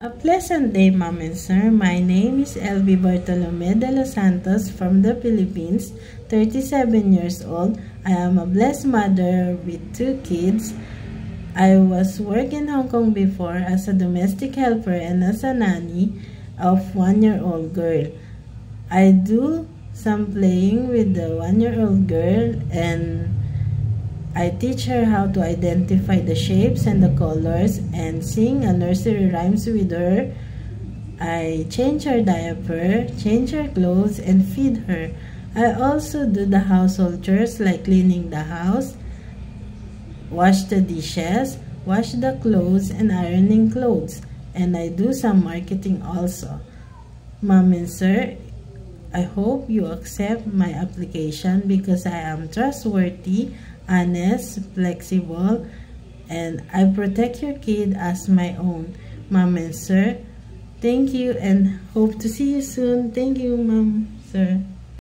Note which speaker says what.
Speaker 1: A pleasant day, Mom and Sir. My name is Elby Bartolome de los Santos from the Philippines, 37 years old. I am a blessed mother with 2 kids. I was working in Hong Kong before as a domestic helper and as a nanny of 1-year-old girl. I do some playing with the 1-year-old girl, and I teach her how to identify the shapes and the colors and sing a nursery rhymes with her. I change her diaper, change her clothes, and feed her. I also do the household chores like cleaning the house, wash the dishes, wash the clothes, and ironing clothes. And I do some marketing also. Mom and Sir, I hope you accept my application because I am trustworthy, honest, flexible, and I protect your kid as my own. Mom and Sir, thank you and hope to see you soon. Thank you, Mom, Sir.